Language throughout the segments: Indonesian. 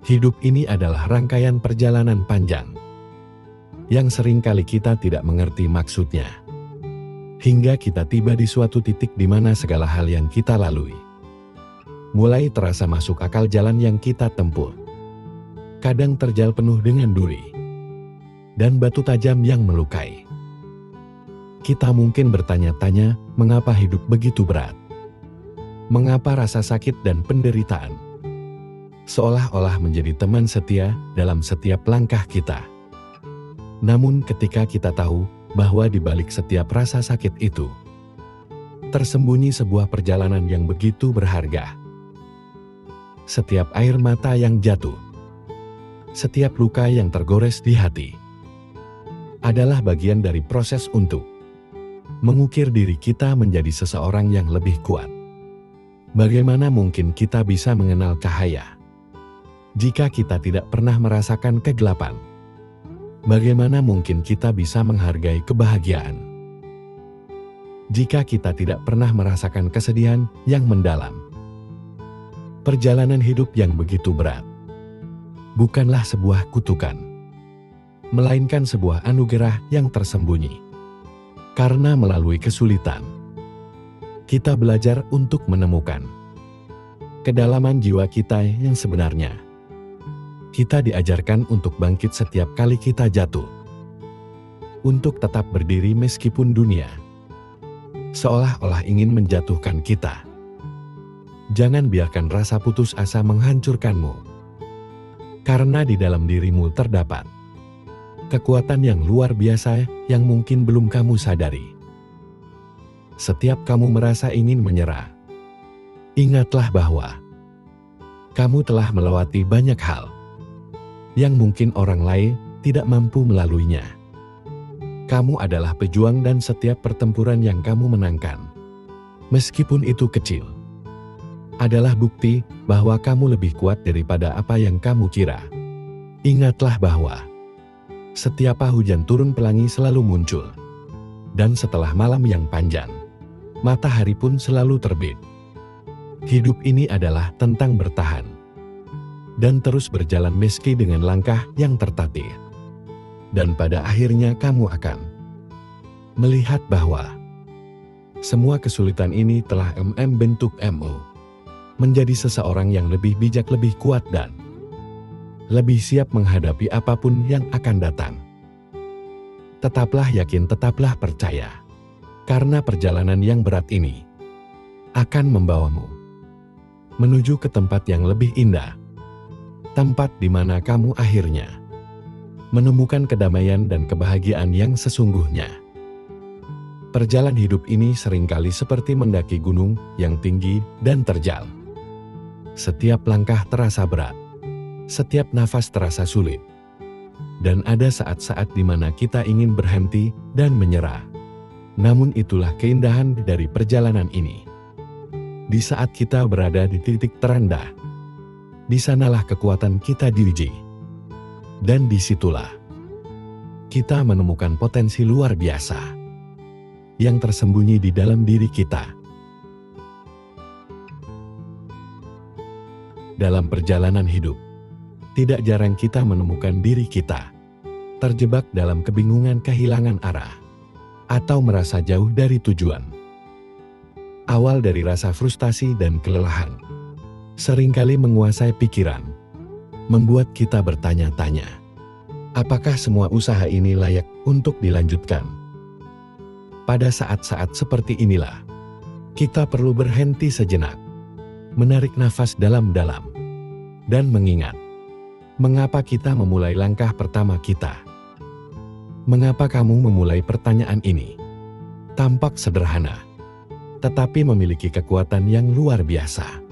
Hidup ini adalah rangkaian perjalanan panjang yang seringkali kita tidak mengerti maksudnya. Hingga kita tiba di suatu titik di mana segala hal yang kita lalui mulai terasa masuk akal. Jalan yang kita tempuh kadang terjal penuh dengan duri dan batu tajam yang melukai. Kita mungkin bertanya-tanya, mengapa hidup begitu berat? Mengapa rasa sakit dan penderitaan seolah-olah menjadi teman setia dalam setiap langkah kita? Namun ketika kita tahu bahwa di balik setiap rasa sakit itu tersembunyi sebuah perjalanan yang begitu berharga. Setiap air mata yang jatuh, setiap luka yang tergores di hati adalah bagian dari proses untuk mengukir diri kita menjadi seseorang yang lebih kuat. Bagaimana mungkin kita bisa mengenal cahaya jika kita tidak pernah merasakan kegelapan? Bagaimana mungkin kita bisa menghargai kebahagiaan jika kita tidak pernah merasakan kesedihan yang mendalam? Perjalanan hidup yang begitu berat bukanlah sebuah kutukan, melainkan sebuah anugerah yang tersembunyi. Karena melalui kesulitan, kita belajar untuk menemukan kedalaman jiwa kita yang sebenarnya. Kita diajarkan untuk bangkit setiap kali kita jatuh, untuk tetap berdiri meskipun dunia seolah-olah ingin menjatuhkan kita. Jangan biarkan rasa putus asa menghancurkanmu, karena di dalam dirimu terdapat kekuatan yang luar biasa yang mungkin belum kamu sadari. Setiap kamu merasa ingin menyerah, ingatlah bahwa kamu telah melewati banyak hal yang mungkin orang lain tidak mampu melaluinya. Kamu adalah pejuang dan setiap pertempuran yang kamu menangkan, meskipun itu kecil, adalah bukti bahwa kamu lebih kuat daripada apa yang kamu kira. Ingatlah bahwa setiap hujan turun pelangi selalu muncul, dan setelah malam yang panjang, matahari pun selalu terbit. Hidup ini adalah tentang bertahan dan terus berjalan meski dengan langkah yang tertatih. Dan pada akhirnya kamu akan melihat bahwa semua kesulitan ini telah membentuk menjadi seseorang yang lebih bijak, lebih kuat, dan lebih siap menghadapi apapun yang akan datang. Tetaplah yakin, tetaplah percaya, karena perjalanan yang berat ini akan membawamu menuju ke tempat yang lebih indah, tempat di mana kamu akhirnya menemukan kedamaian dan kebahagiaan yang sesungguhnya. Perjalanan hidup ini seringkali seperti mendaki gunung yang tinggi dan terjal. Setiap langkah terasa berat, setiap nafas terasa sulit, dan ada saat-saat di mana kita ingin berhenti dan menyerah. Namun itulah keindahan dari perjalanan ini. Di saat kita berada di titik terendah, di sanalah kekuatan kita diuji. Dan disitulah kita menemukan potensi luar biasa yang tersembunyi di dalam diri kita. Dalam perjalanan hidup, tidak jarang kita menemukan diri kita terjebak dalam kebingungan, kehilangan arah, atau merasa jauh dari tujuan. Awal dari rasa frustasi dan kelelahan seringkali menguasai pikiran, membuat kita bertanya-tanya, apakah semua usaha ini layak untuk dilanjutkan? Pada saat-saat seperti inilah, kita perlu berhenti sejenak, menarik nafas dalam-dalam, dan mengingat mengapa kita memulai langkah pertama kita. Mengapa kamu memulai pertanyaan ini? Tampak sederhana, tetapi memiliki kekuatan yang luar biasa.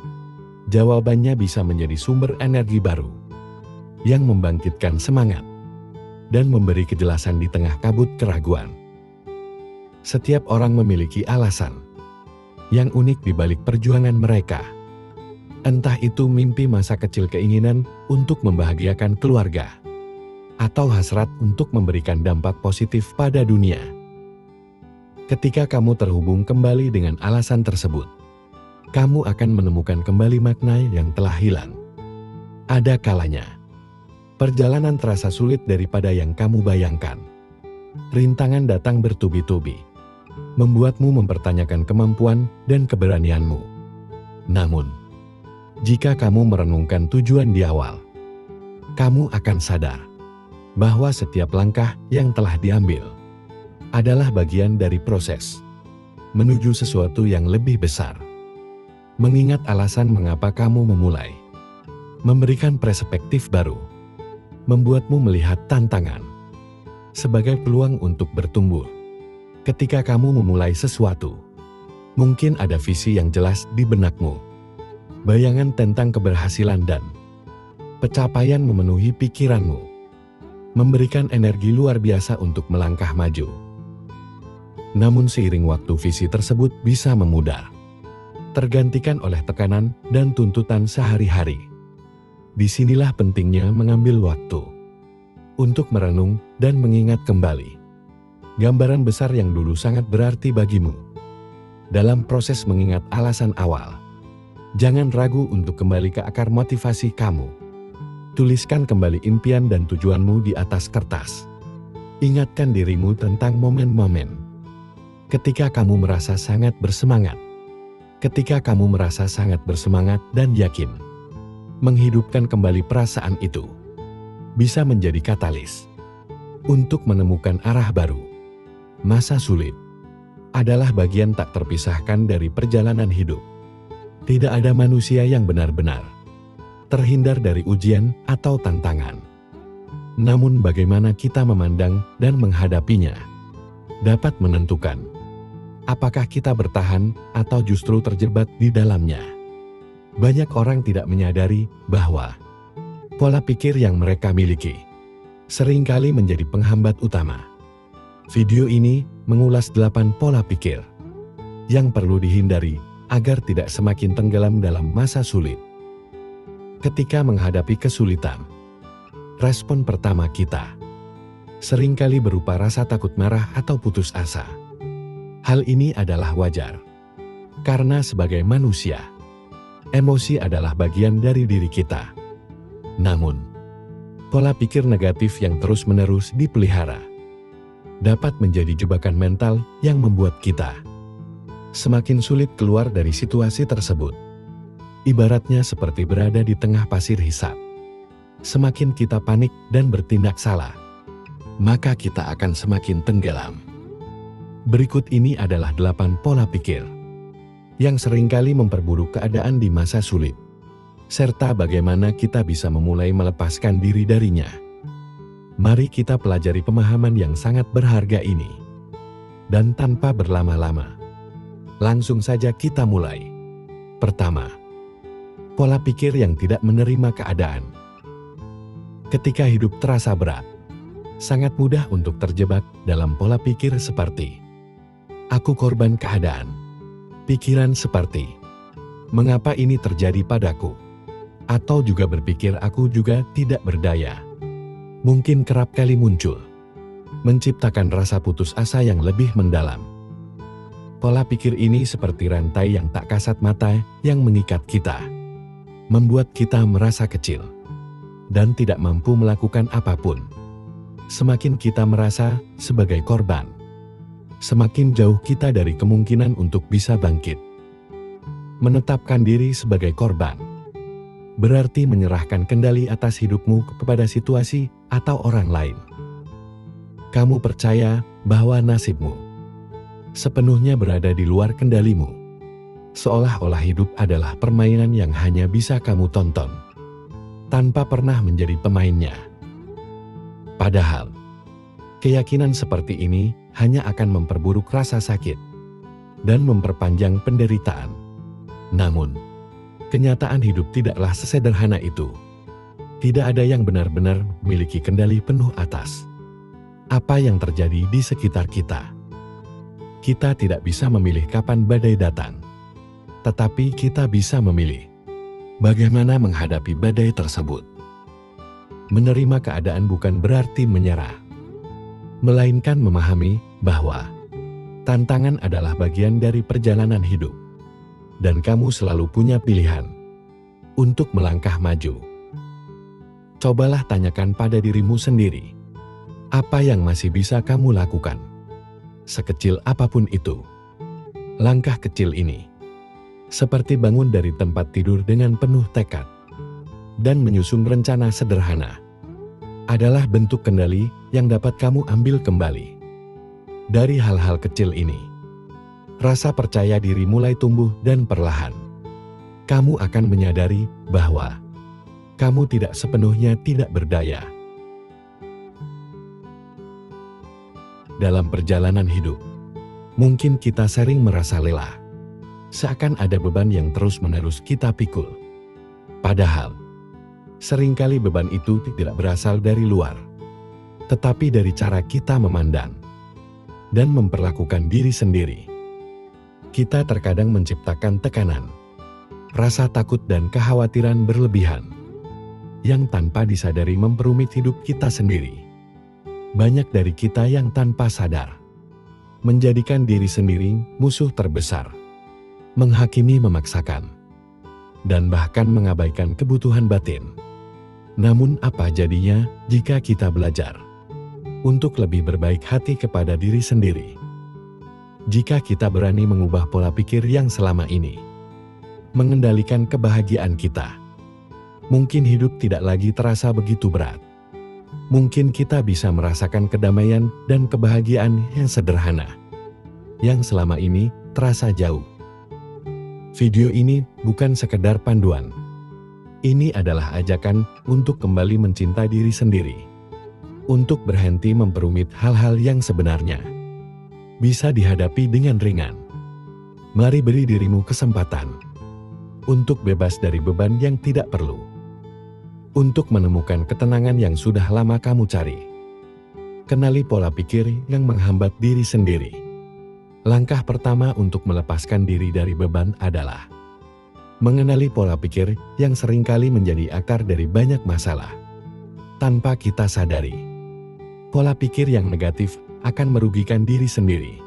Jawabannya bisa menjadi sumber energi baru yang membangkitkan semangat dan memberi kejelasan di tengah kabut keraguan. Setiap orang memiliki alasan yang unik di balik perjuangan mereka. Entah itu mimpi masa kecil, keinginan untuk membahagiakan keluarga, atau hasrat untuk memberikan dampak positif pada dunia. Ketika kamu terhubung kembali dengan alasan tersebut, kamu akan menemukan kembali makna yang telah hilang. Ada kalanya perjalanan terasa sulit daripada yang kamu bayangkan. Rintangan datang bertubi-tubi, membuatmu mempertanyakan kemampuan dan keberanianmu. Namun, jika kamu merenungkan tujuan di awal, kamu akan sadar bahwa setiap langkah yang telah diambil adalah bagian dari proses menuju sesuatu yang lebih besar. Mengingat alasan mengapa kamu memulai, memberikan perspektif baru, membuatmu melihat tantangan sebagai peluang untuk bertumbuh. Ketika kamu memulai sesuatu, mungkin ada visi yang jelas di benakmu. Bayangan tentang keberhasilan dan pencapaian memenuhi pikiranmu, memberikan energi luar biasa untuk melangkah maju. Namun seiring waktu visi tersebut bisa memudar, tergantikan oleh tekanan dan tuntutan sehari-hari. Disinilah pentingnya mengambil waktu untuk merenung dan mengingat kembali gambaran besar yang dulu sangat berarti bagimu. Dalam proses mengingat alasan awal, jangan ragu untuk kembali ke akar motivasi kamu. Tuliskan kembali impian dan tujuanmu di atas kertas. Ingatkan dirimu tentang momen-momen ketika kamu merasa sangat bersemangat. Ketika kamu merasa sangat bersemangat dan yakin, menghidupkan kembali perasaan itu bisa menjadi katalis untuk menemukan arah baru. Masa sulit adalah bagian tak terpisahkan dari perjalanan hidup. Tidak ada manusia yang benar-benar terhindar dari ujian atau tantangan. Namun bagaimana kita memandang dan menghadapinya dapat menentukan apakah kita bertahan atau justru terjebak di dalamnya. Banyak orang tidak menyadari bahwa pola pikir yang mereka miliki seringkali menjadi penghambat utama. Video ini mengulas 8 pola pikir yang perlu dihindari agar tidak semakin tenggelam dalam masa sulit. Ketika menghadapi kesulitan, respon pertama kita seringkali berupa rasa takut, marah, atau putus asa. Hal ini adalah wajar, karena sebagai manusia, emosi adalah bagian dari diri kita. Namun, pola pikir negatif yang terus-menerus dipelihara dapat menjadi jebakan mental yang membuat kita semakin sulit keluar dari situasi tersebut. Ibaratnya seperti berada di tengah pasir hisap. Semakin kita panik dan bertindak salah, maka kita akan semakin tenggelam. Berikut ini adalah 8 pola pikir yang seringkali memperburuk keadaan di masa sulit, serta bagaimana kita bisa memulai melepaskan diri darinya. Mari kita pelajari pemahaman yang sangat berharga ini. Dan tanpa berlama-lama, langsung saja kita mulai. Pertama, pola pikir yang tidak menerima keadaan. Ketika hidup terasa berat, sangat mudah untuk terjebak dalam pola pikir seperti "aku korban keadaan". Pikiran seperti "mengapa ini terjadi padaku?" atau juga berpikir "aku juga tidak berdaya", mungkin kerap kali muncul, menciptakan rasa putus asa yang lebih mendalam. Pola pikir ini seperti rantai yang tak kasat mata yang mengikat kita, membuat kita merasa kecil dan tidak mampu melakukan apapun. Semakin kita merasa sebagai korban, semakin jauh kita dari kemungkinan untuk bisa bangkit. Menetapkan diri sebagai korban berarti menyerahkan kendali atas hidupmu kepada situasi atau orang lain. Kamu percaya bahwa nasibmu sepenuhnya berada di luar kendalimu, seolah-olah hidup adalah permainan yang hanya bisa kamu tonton, tanpa pernah menjadi pemainnya. Padahal, keyakinan seperti ini hanya akan memperburuk rasa sakit dan memperpanjang penderitaan. Namun, kenyataan hidup tidaklah sesederhana itu. Tidak ada yang benar-benar memiliki kendali penuh atas apa yang terjadi di sekitar kita. Kita tidak bisa memilih kapan badai datang, tetapi kita bisa memilih bagaimana menghadapi badai tersebut. Menerima keadaan bukan berarti menyerah, melainkan memahami bahwa tantangan adalah bagian dari perjalanan hidup, dan kamu selalu punya pilihan untuk melangkah maju. Cobalah tanyakan pada dirimu sendiri. Apa yang masih bisa kamu lakukan? Sekecil apapun itu. Langkah kecil ini, seperti bangun dari tempat tidur dengan penuh tekad dan menyusun rencana sederhana, adalah bentuk kendali yang dapat kamu ambil kembali. Dari hal-hal kecil ini, rasa percaya diri mulai tumbuh dan perlahan kamu akan menyadari bahwa kamu tidak sepenuhnya tidak berdaya. Dalam perjalanan hidup, mungkin kita sering merasa lelah, seakan ada beban yang terus-menerus kita pikul. Padahal, seringkali beban itu tidak berasal dari luar, tetapi dari cara kita memandang dan memperlakukan diri sendiri. Kita terkadang menciptakan tekanan, rasa takut dan kekhawatiran berlebihan, yang tanpa disadari memperumit hidup kita sendiri. Banyak dari kita yang tanpa sadar menjadikan diri sendiri musuh terbesar, menghakimi memaksakan, dan bahkan mengabaikan kebutuhan batin. Namun apa jadinya jika kita belajar untuk lebih berbaik hati kepada diri sendiri? Jika kita berani mengubah pola pikir yang selama ini mengendalikan kebahagiaan kita, mungkin hidup tidak lagi terasa begitu berat. Mungkin kita bisa merasakan kedamaian dan kebahagiaan yang sederhana, yang selama ini terasa jauh. Video ini bukan sekedar panduan. Ini adalah ajakan untuk kembali mencintai diri sendiri. Untuk berhenti memperumit hal-hal yang sebenarnya bisa dihadapi dengan ringan. Mari beri dirimu kesempatan untuk bebas dari beban yang tidak perlu, untuk menemukan ketenangan yang sudah lama kamu cari. Kenali pola pikir yang menghambat diri sendiri. Langkah pertama untuk melepaskan diri dari beban adalah mengenali pola pikir yang seringkali menjadi akar dari banyak masalah. Tanpa kita sadari, pola pikir yang negatif akan merugikan diri sendiri.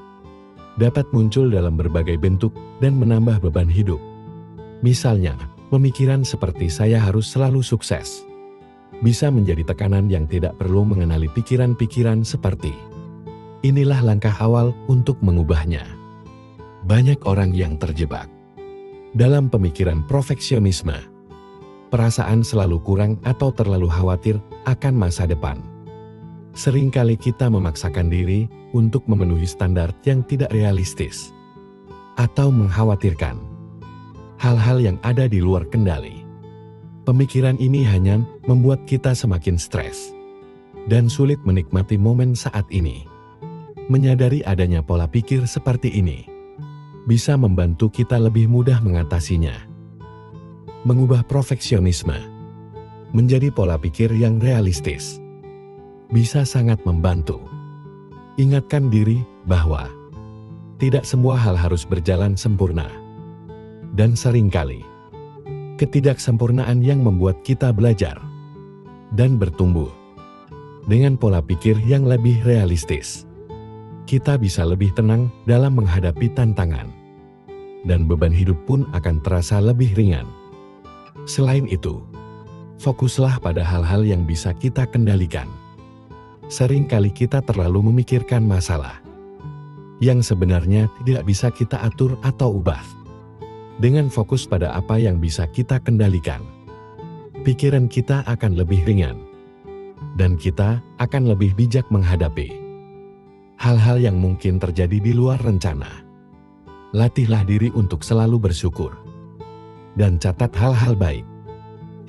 Dapat muncul dalam berbagai bentuk dan menambah beban hidup. Misalnya, pemikiran seperti saya harus selalu sukses bisa menjadi tekanan yang tidak perlu. Mengenali pikiran-pikiran seperti inilah langkah awal untuk mengubahnya. Banyak orang yang terjebak dalam pemikiran perfeksionisme, perasaan selalu kurang atau terlalu khawatir akan masa depan. Seringkali kita memaksakan diri untuk memenuhi standar yang tidak realistis atau mengkhawatirkan hal-hal yang ada di luar kendali. Pemikiran ini hanya membuat kita semakin stres dan sulit menikmati momen saat ini. Menyadari adanya pola pikir seperti ini bisa membantu kita lebih mudah mengatasinya. Mengubah perfeksionisme menjadi pola pikir yang realistis bisa sangat membantu. Ingatkan diri bahwa tidak semua hal harus berjalan sempurna. Dan seringkali, ketidaksempurnaan yang membuat kita belajar dan bertumbuh. Dengan pola pikir yang lebih realistis, kita bisa lebih tenang dalam menghadapi tantangan, dan beban hidup pun akan terasa lebih ringan. Selain itu, fokuslah pada hal-hal yang bisa kita kendalikan. Seringkali kita terlalu memikirkan masalah yang sebenarnya tidak bisa kita atur atau ubah. Dengan fokus pada apa yang bisa kita kendalikan, pikiran kita akan lebih ringan, dan kita akan lebih bijak menghadapi hal-hal yang mungkin terjadi di luar rencana. Latihlah diri untuk selalu bersyukur, dan catat hal-hal baik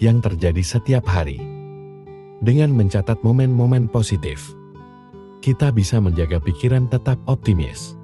yang terjadi setiap hari. Dengan mencatat momen-momen positif, kita bisa menjaga pikiran tetap optimis